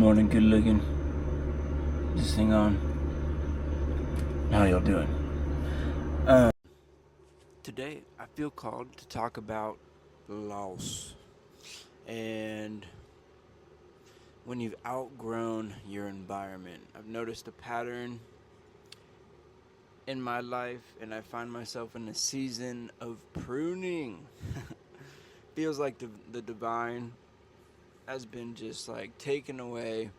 morning, good looking. This thing on. How y'all doing? Today, I feel called to talk about loss. And when you've outgrown your environment, I've noticed a pattern in my life, and I find myself in a season of pruning. Feels like the divine has been just like taken away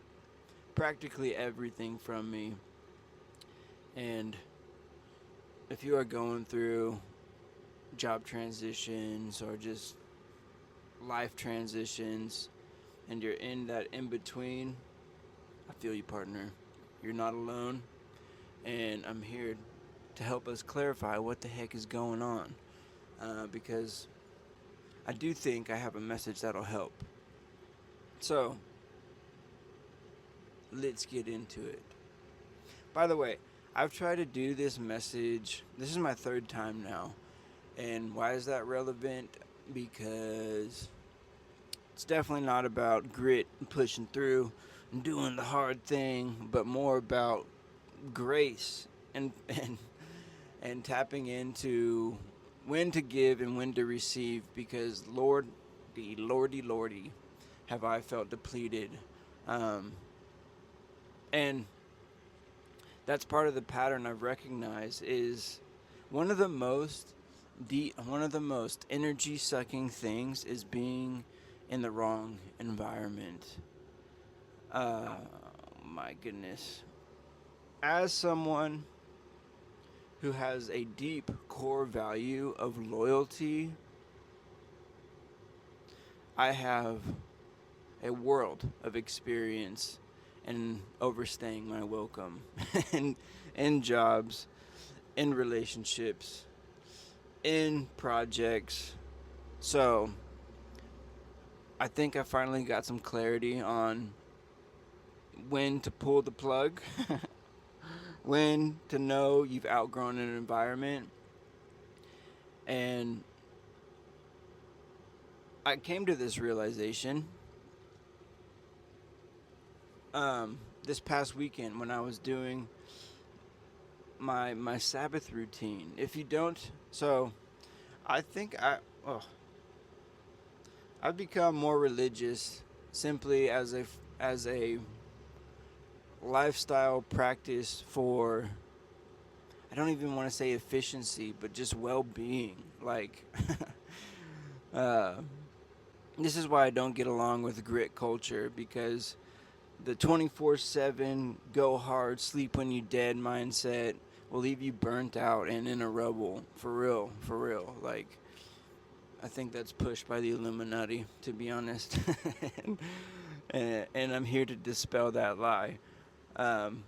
practically everything from me. And if you are going through job transitions or just life transitions and you're in that in between, I feel you, partner. You're not alone, and I'm here to help us clarify what the heck is going on, because I do think I have a message that'll help. So, let's get into it. By the way, I've tried to do this message, this is my third time now. And why is that relevant? Because it's definitely not about grit and pushing through and doing the hard thing, but more about grace and and tapping into when to give and when to receive. Because lordy, have I felt depleted, um, and that's part of the pattern I've recognized. Is one of the most one of the most energy sucking things is being in the wrong environment. Uh, my goodness. As someone who has a deep core value of loyalty, I have a world of experience in overstaying my welcome in jobs, in relationships, in projects. So I think I finally got some clarity on when to pull the plug, when to know you've outgrown an environment. And I came to this realization this past weekend when I was doing my Sabbath routine. If you don't, so I think I've become more religious simply as a lifestyle practice for, I don't even want to say efficiency, but just well-being. Like uh, this is why I don't get along with grit culture, because the 24/7 go hard, sleep when you dead mindset will leave you burnt out and in a rubble. For real, for real. Like, I think that's pushed by the Illuminati, to be honest. and I'm here to dispel that lie. Um,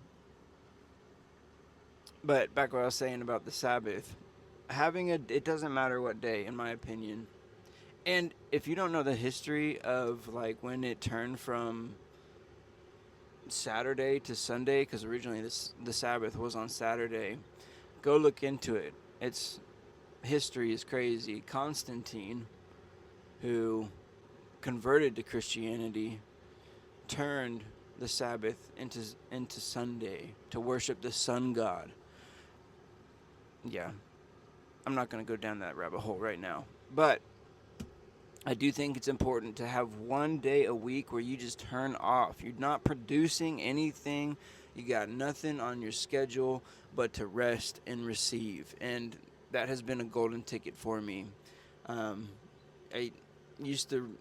but back what I was saying about the Sabbath, it doesn't matter what day, in my opinion. And if you don't know the history of like when it turned from Saturday to Sunday, because originally the Sabbath was on Saturday, go look into it. It's history is crazy. Constantine, who converted to Christianity, turned the Sabbath into Sunday to worship the sun god. Yeah, I'm not going to go down that rabbit hole right now. But I do think it's important to have one day a week where you just turn off. You're not producing anything. You got nothing on your schedule but to rest and receive. And that has been a golden ticket for me. Um, I used to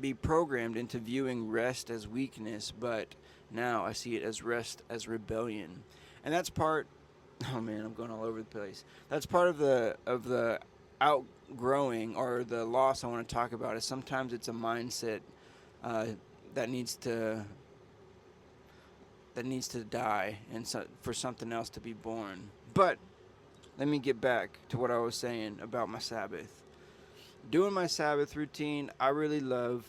be programmed into viewing rest as weakness, but now I see it as rest as rebellion. And that's part, oh man, I'm going all over the place. That's part of the outgrowing or the loss I want to talk about. Is sometimes it's a mindset uh, that needs to die and for something else to be born. But let me get back to what I was saying about my Sabbath. Doing my Sabbath routine, I really love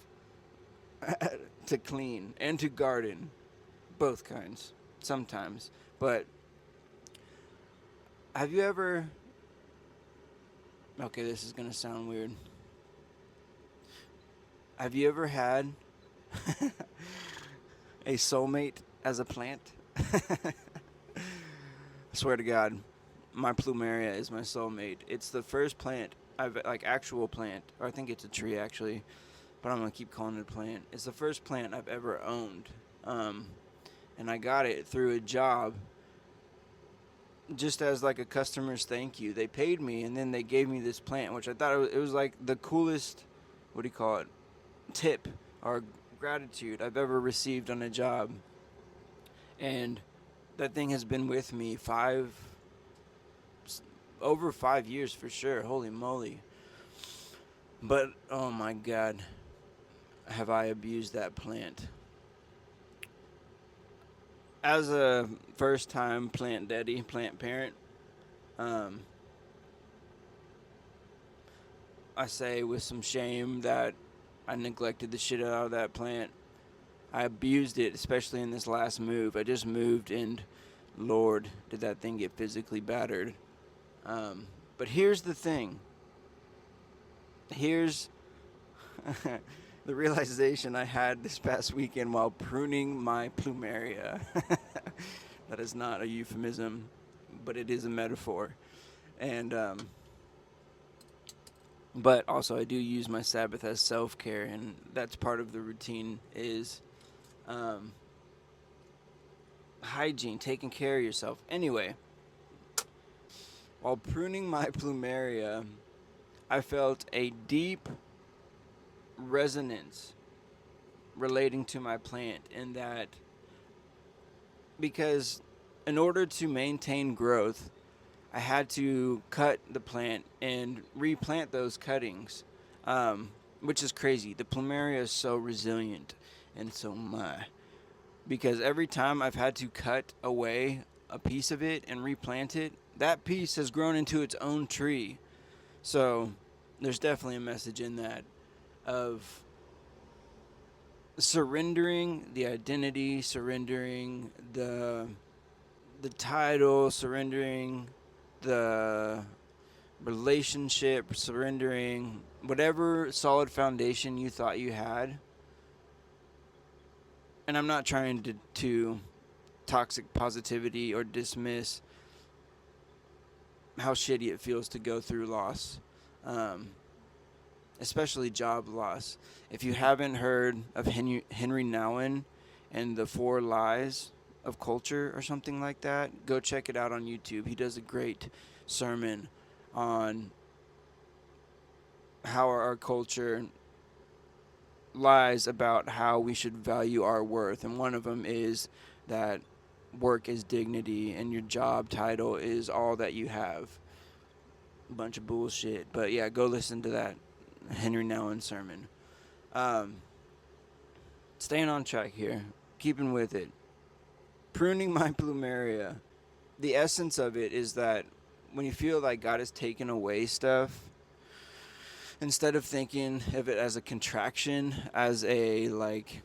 to clean and to garden, both kinds, sometimes. But have you ever? Okay, this is gonna sound weird. Have you ever had a soulmate as a plant. I swear to God, my plumeria is my soulmate. It's the first plant I've like actual plant, or I think it's a tree actually, but I'm gonna keep calling it a plant. It's the first plant I've ever owned, um, and I got it through a job, just as like a customer's thank you. They paid me, and then they gave me this plant, which I thought it was like the coolest. What do you call it? Tip or gratitude I've ever received on a job, and that thing has been with me over 5 years for sure. Holy moly! But oh my God, have I abused that plant? As a first-time plant daddy, plant parent, um, I say with some shame that I neglected the shit out of that plant. I abused it, especially in this last move. I just moved, and Lord, did that thing get physically battered. But here's the thing. Here's the realization I had this past weekend while pruning my plumeria. That is not a euphemism, but it is a metaphor. And, but also I do use my Sabbath as self-care, and that's part of the routine is, um, hygiene, taking care of yourself. Anyway, while pruning my plumeria, I felt a deep resonance relating to my plant, in that because in order to maintain growth, I had to cut the plant and replant those cuttings, which is crazy. The plumeria is so resilient, and so my because every time I've had to cut away a piece of it and replant it, that piece has grown into its own tree. So there's definitely a message in that of surrendering the identity, surrendering the title, surrendering the relationship, surrendering whatever solid foundation you thought you had. And I'm not trying to toxic positivity or dismiss how shitty it feels to go through loss, especially job loss. If you haven't heard of Henry Nouwen and the 4 Lies of Culture or something like that, go check it out on YouTube. He does a great sermon on how our culture lies about how we should value our worth, and one of them is that work is dignity and your job title is all that you have. A bunch of bullshit. But yeah, go listen to that Henry Nouwen sermon. Staying on track here, keeping with it, pruning my plumeria. The essence of it is that when you feel like God has taken away stuff, instead of thinking of it as a contraction, as a like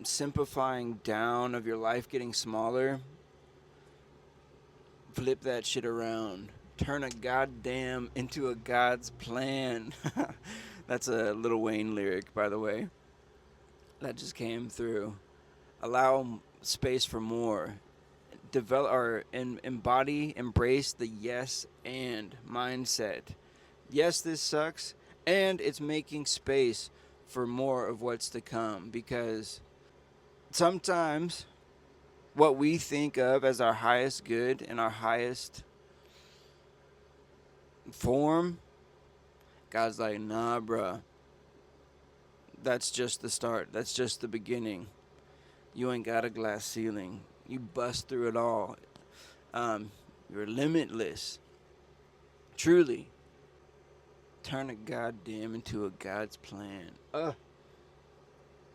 simplifying down of your life getting smaller, flip that shit around. Turn a goddamn into a God's plan. That's a Lil Wayne lyric, by the way. That just came through. Allow space for more. Develop or embody, embrace the yes and mindset. Yes, this sucks, and it's making space for more of what's to come, because sometimes what we think of as our highest good and our highest form, God's like, nah, bruh. That's just the start. That's just the beginning. You ain't got a glass ceiling. You bust through it all. You're limitless. Truly. Turn a goddamn into a God's plan.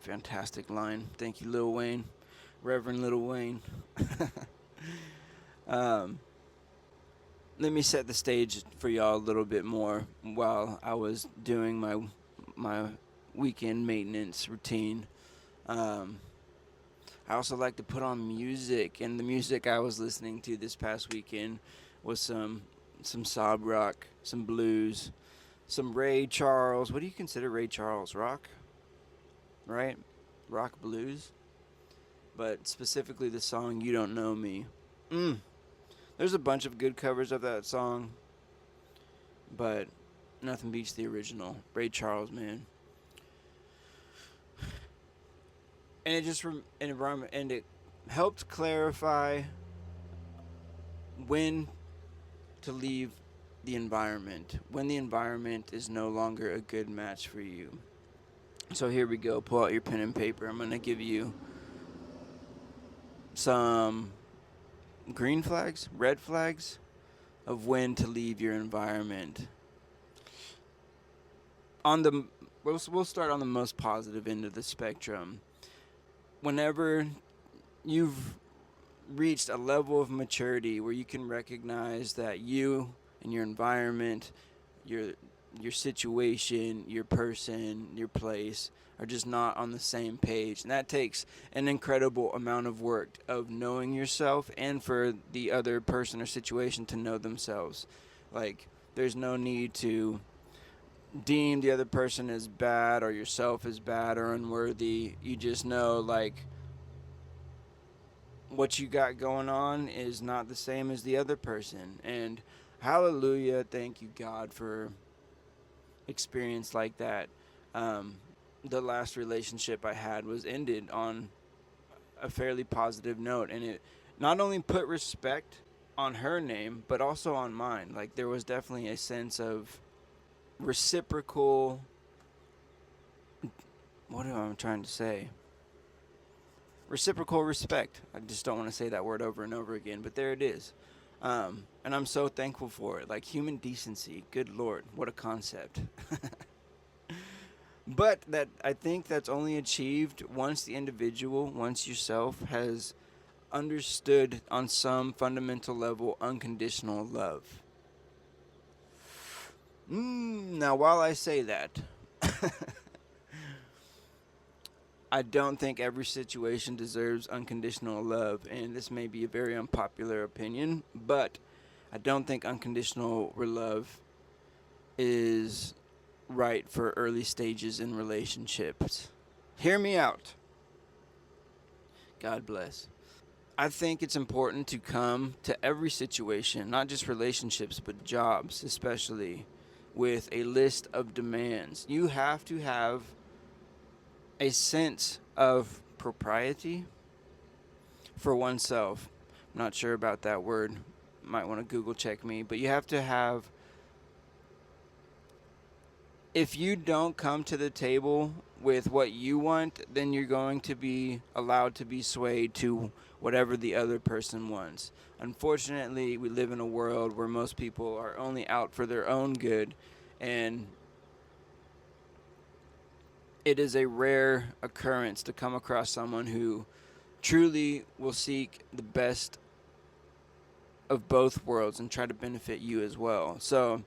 Fantastic line. Thank you, Lil Wayne. Reverend Lil Wayne. Let me set the stage for y'all a little bit more while I was doing my weekend maintenance routine. I also like to put on music, and the music I was listening to this past weekend was some sob rock, some blues, some Ray Charles. What do you consider Ray Charles? Rock? right? Rock blues. But specifically the song You Don't Know Me. There's a bunch of good covers of that song, but nothing beats the original. Ray Charles, man. And it just and it helped clarify when to leave the environment, when the environment is no longer a good match for you. So here we go. Pull out your pen and paper. I'm going to give you some green flags, red flags of when to leave your environment. We'll start on the most positive end of the spectrum. Whenever you've reached a level of maturity where you can recognize that you and your environment, your situation, your person, your place are just not on the same page. And that takes an incredible amount of work of knowing yourself and for the other person or situation to know themselves. Like, there's no need to deem the other person as bad or yourself as bad or unworthy. You just know, like, what you got going on is not the same as the other person. And hallelujah, thank you, God, for experience like that. The last relationship I had was ended on a fairly positive note, and it not only put respect on her name, but also on mine. Like, there was definitely a sense of reciprocal, what am I trying to say? Reciprocal respect. I just don't want to say that word over and over again, but there it is. And I'm so thankful for it. Like, human decency, good Lord, what a concept. But that, I think that's only achieved once the individual, once yourself, has understood on some fundamental level unconditional love. Now, while I say that, I don't think every situation deserves unconditional love, and this may be a very unpopular opinion, but I don't think unconditional love is right for early stages in relationships. Hear me out. God bless. I think it's important to come to every situation, not just relationships, but jobs especially, with a list of demands. You have to have a sense of propriety for oneself. I'm not sure about that word. Might want to Google check me, but you have to have, if you don't come to the table with what you want, then you're going to be allowed to be swayed to whatever the other person wants. Unfortunately, we live in a world where most people are only out for their own good, and it is a rare occurrence to come across someone who truly will seek the best of both worlds and try to benefit you as well. So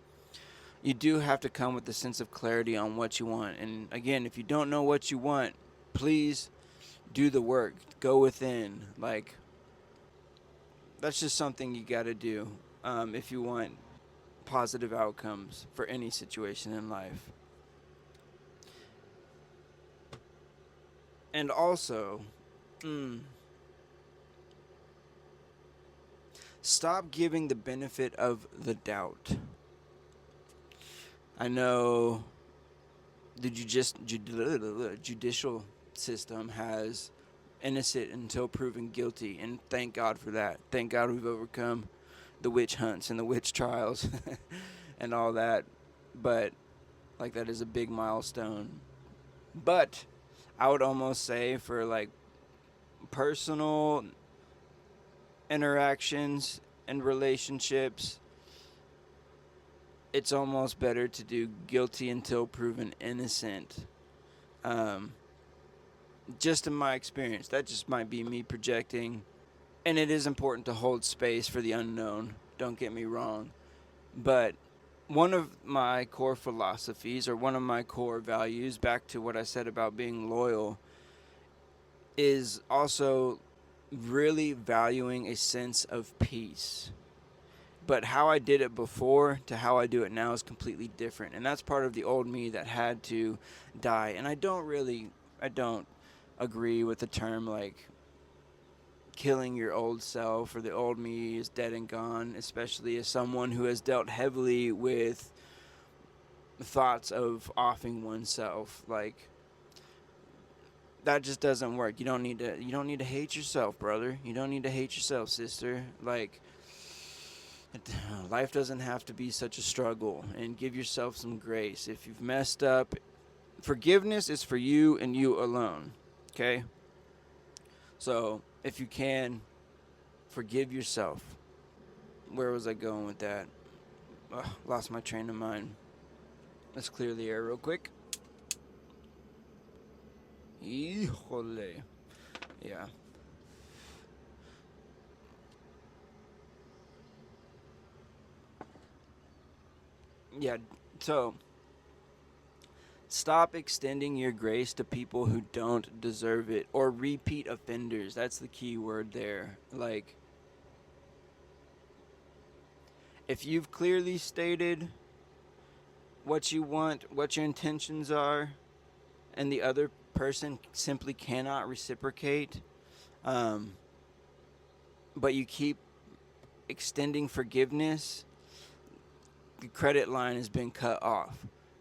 you do have to come with a sense of clarity on what you want. And again, if you don't know what you want, please do the work. Go within. Like, that's just something you got to do if you want positive outcomes for any situation in life. And also, stop giving the benefit of the doubt. I know the judicial system has innocent until proven guilty, and thank God for that. Thank God we've overcome the witch hunts and the witch trials and all that. But, like, that is a big milestone. But I would almost say for, like, personal interactions and relationships, it's almost better to do guilty until proven innocent. Just in my experience, that just might be me projecting. And it is important to hold space for the unknown, don't get me wrong. But one of my core philosophies, or one of my core values, back to what I said about being loyal, is also really valuing a sense of peace. But how I did it before to how I do it now is completely different. And that's part of the old me that had to die. And I don't really I don't agree with the term like killing your old self or the old me is dead and gone, especially as someone who has dealt heavily with thoughts of offing oneself. Like that just doesn't work. You don't need to hate yourself, brother. You don't need to hate yourself, sister. Like life doesn't have to be such a struggle, and give yourself some grace. If you've messed up, forgiveness is for you and you alone. Okay? So, if you can, forgive yourself. Where was I going with that? Ugh, lost my train of mind. Let's clear the air real quick. Híjole. Yeah. Yeah, so stop extending your grace to people who don't deserve it, or repeat offenders. That's the key word there. Like, if you've clearly stated what you want, what your intentions are, and the other person simply cannot reciprocate, um, but you keep extending forgiveness, the credit line has been cut off.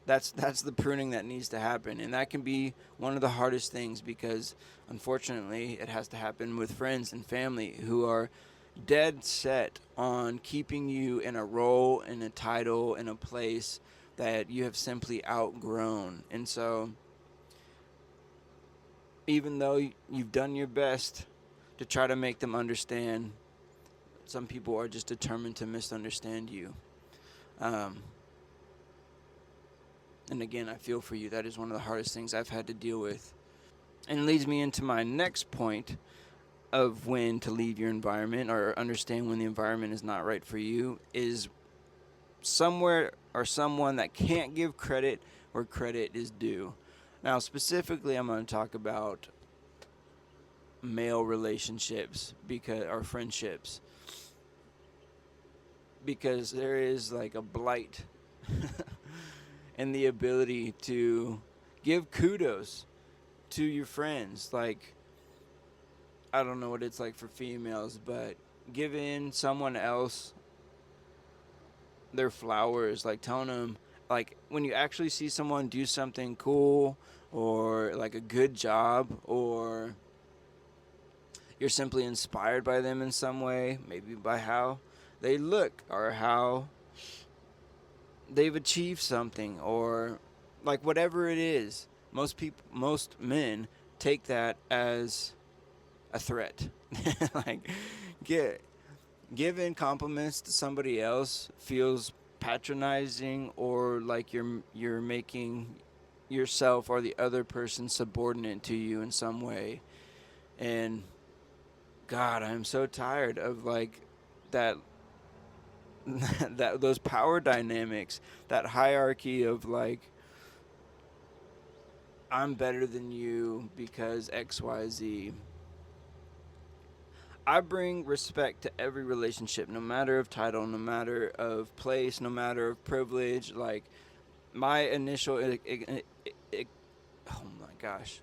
That's the pruning that needs to happen, and that can be one of the hardest things because unfortunately it has to happen with friends and family who are dead set on keeping you in a role, in a title, in a place that you have simply outgrown. And so even though you've done your best to try to make them understand, some people are just determined to misunderstand you. Um, and again, I feel for you. That is one of the hardest things I've had to deal with. And it leads me into my next point of when to leave your environment or understand when the environment is not right for you is somewhere or someone that can't give credit where credit is due. Now, specifically, I'm going to talk about male relationships because or friendships because there is like a blight in the ability to give kudos to your friends. Like, I don't know what it's like for females, but giving someone else their flowers, like telling them, like when you actually see someone do something cool or like a good job, or you're simply inspired by them in some way, maybe by how they look or how they've achieved something, or like whatever it is. Most men take that as a threat. Like, get giving compliments to somebody else feels patronizing, or like you're making yourself or the other person subordinate to you in some way. And God, I'm so tired of like that that those power dynamics, that hierarchy of like I'm better than you because XYZ. I bring respect to every relationship, no matter of title, no matter of place, no matter of privilege. Like my initial, oh my gosh,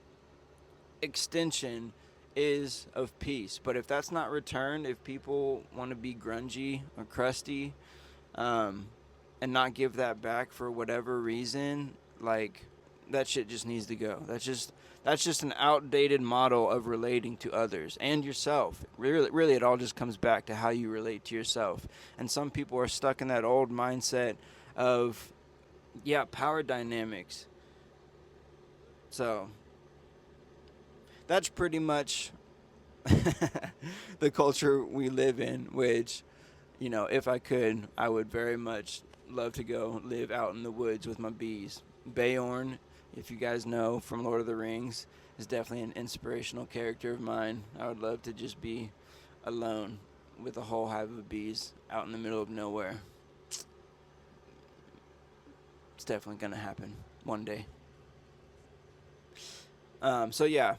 extension is of peace. But if that's not returned, if people want to be grungy or crusty, um, and not give that back for whatever reason, like that shit just needs to go. That's just an outdated model of relating to others and yourself. Really, it all just comes back to how you relate to yourself. And some people are stuck in that old mindset of, yeah, power dynamics. So that's pretty much the culture we live in, which, if I could, I would very much love to go live out in the woods with my bees. Beorn, if you guys know from Lord of the Rings, is definitely an inspirational character of mine. I would love to just be alone with a whole hive of bees out in the middle of nowhere. It's definitely going to happen one day. So, yeah,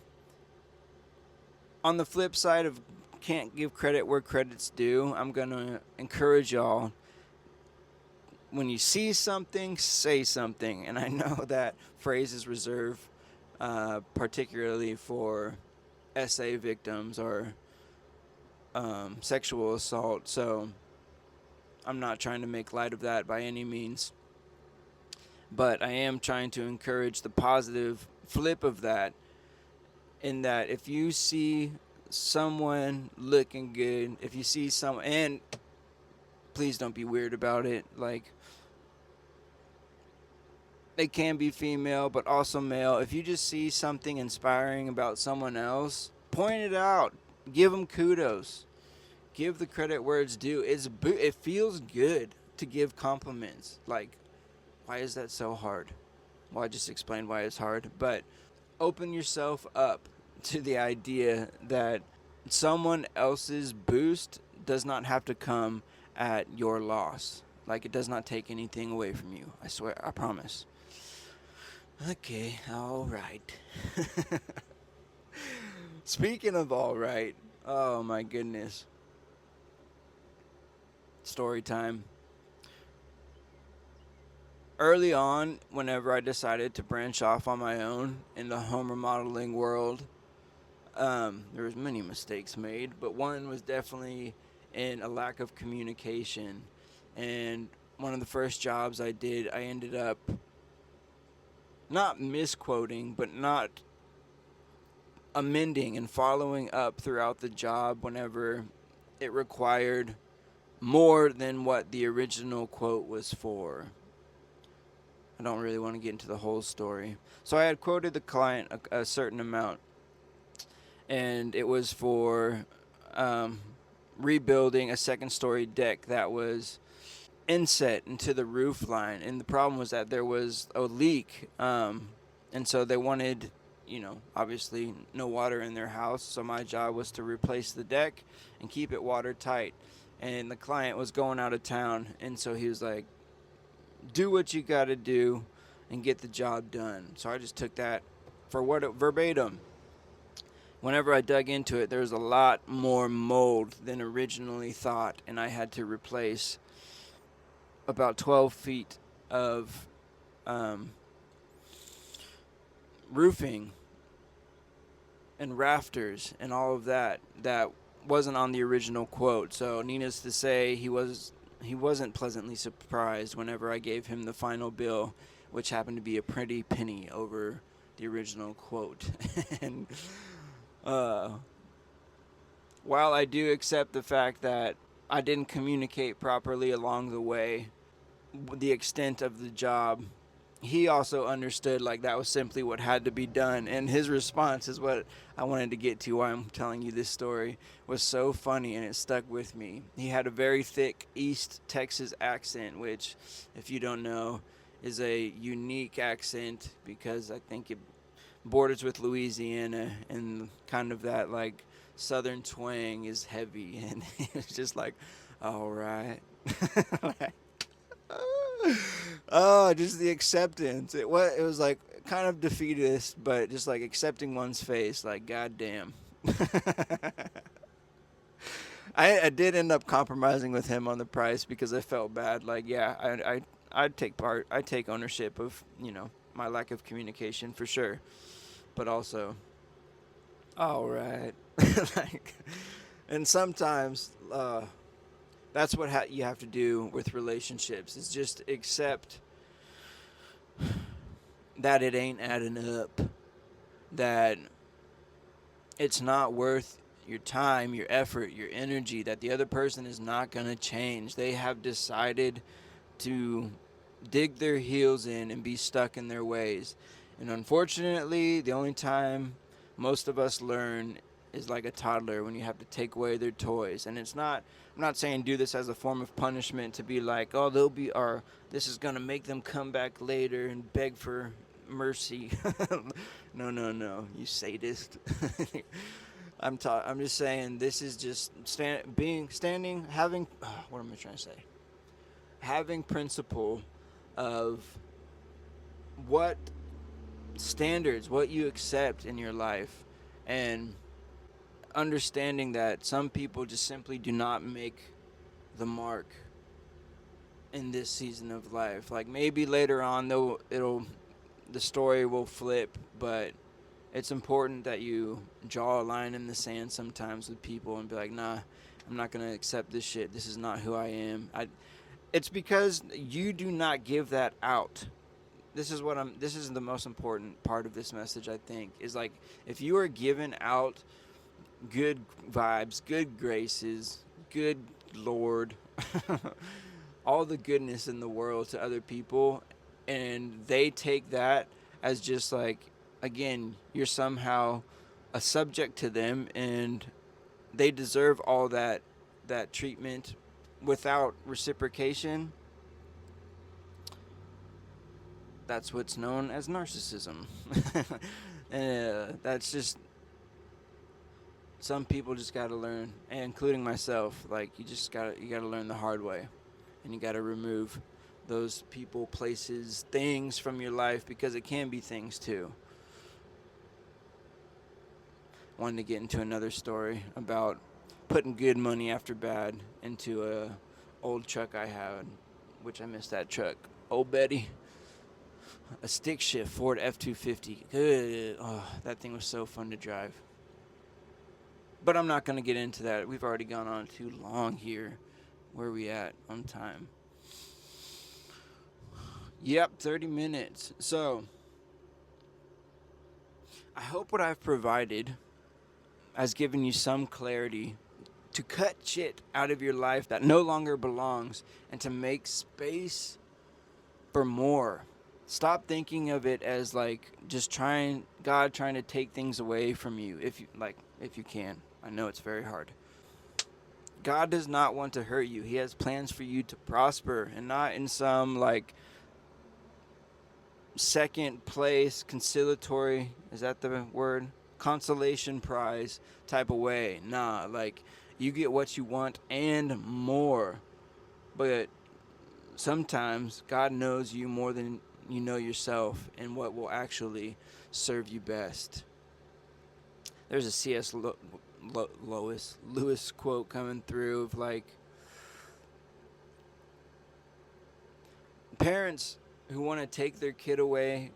on the flip side of can't give credit where credit's due, I'm going to encourage y'all, when you see something, say something. And I know that phrase is reserved particularly for SA victims or sexual assault. So I'm not trying to make light of that by any means, but I am trying to encourage the positive flip of that, in that if you see someone looking good, if you see someone, and please don't be weird about it, like, they can be female but also male. If you just see something inspiring about someone else, point it out, give them kudos, give the credit where it's due. It feels good to give compliments. Like, why is that so hard? Well, I just explained why it's hard, but open yourself up to the idea that someone else's boost does not have to come at your loss. Like, it does not take anything away from you. I swear, I promise. Okay, all right. Speaking of all right, oh my goodness. Story time. Early on, whenever I decided to branch off on my own in the home remodeling world, there was many mistakes made, but one was definitely in a lack of communication. And one of the first jobs I did, I ended up not misquoting, but not amending and following up throughout the job whenever it required more than what the original quote was for. I don't really want to get into the whole story. So I had quoted the client a certain amount, and it was for rebuilding a second-story deck that was inset into the roof line. And the problem was that there was a leak, and so they wanted, obviously no water in their house. So my job was to replace the deck and keep it watertight. And the client was going out of town, and so he was like, do what you got to do and get the job done. So I just took that for what verbatim. Whenever I dug into it, there was a lot more mold than originally thought, and I had to replace about 12 feet of roofing and rafters and all of that wasn't on the original quote. So needless to say, he wasn't pleasantly surprised whenever I gave him the final bill, which happened to be a pretty penny over the original quote. And while I do accept the fact that I didn't communicate properly along the way, the extent of the job, he also understood like that was simply what had to be done. And his response is what I wanted to get to, why I'm telling you this story, was so funny and it stuck with me. He had a very thick East Texas accent, which, if you don't know, is a unique accent because I think it borders with Louisiana, and kind of that like southern twang is heavy. And it's just like, all right. Oh, just the acceptance. It was like kind of defeatist, but just like accepting one's face. Like, goddamn. I did end up compromising with him on the price because I felt bad. Like, yeah, I'd take ownership of my lack of communication for sure, but also, all right, like, and sometimes that's what you have to do with relationships, is just accept that it ain't adding up, that it's not worth your time, your effort, your energy, that the other person is not going to change. They have decided to dig their heels in and be stuck in their ways. And unfortunately, the only time most of us learn is like a toddler, when you have to take away their toys. And I'm not saying do this as a form of punishment to be like, oh, this is going to make them come back later and beg for mercy. No, you sadist. I'm just saying, this is just what am I trying to say? Having principle of what standards, what you accept in your life, and understanding that some people just simply do not make the mark in this season of life. Like, maybe later on though the story will flip, but It's important that you draw a line in the sand sometimes with people and be like, nah, I'm not going to accept this shit. This is not who I am. It's because you do not give that out. This is the most important part of this message, I think, is like, if you are giving out good vibes, good graces, good Lord, all the goodness in the world to other people, and they take that as just like, again, you're somehow a subject to them, and they deserve all that treatment without reciprocation. That's what's known as narcissism. And that's just, some people just got to learn, including myself. Like, you got to learn the hard way, and you got to remove those people, places, things from your life, because it can be things too. Wanted to get into another story about putting good money after bad into a old truck I had, which I missed that truck. Old Betty, a stick shift Ford F-250. Good. Oh, that thing was so fun to drive. But I'm not going to get into that. We've already gone on too long here. Where are we at on time? Yep, 30 minutes. So, I hope what I've provided has given you some clarity to cut shit out of your life that no longer belongs, and to make space for more. Stop thinking of it as like just God trying to take things away from you, if you can. I know it's very hard. God does not want to hurt you. He has plans for you to prosper, and not in some like second place conciliatory, is that the word? Consolation prize type of way. Nah, like, you get what you want and more. But sometimes God knows you more than you know yourself, and what will actually serve you best. There's a C.S. Lewis quote coming through of like, parents who want to take their kid away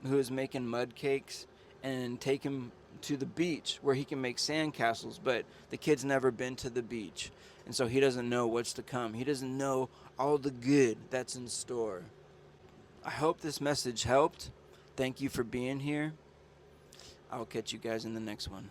who is making mud cakes and take him to the beach where he can make sandcastles, but the kid's never been to the beach, and so he doesn't know what's to come. He doesn't know all the good that's in store. I hope this message helped. Thank you for being here. I'll catch you guys in the next one.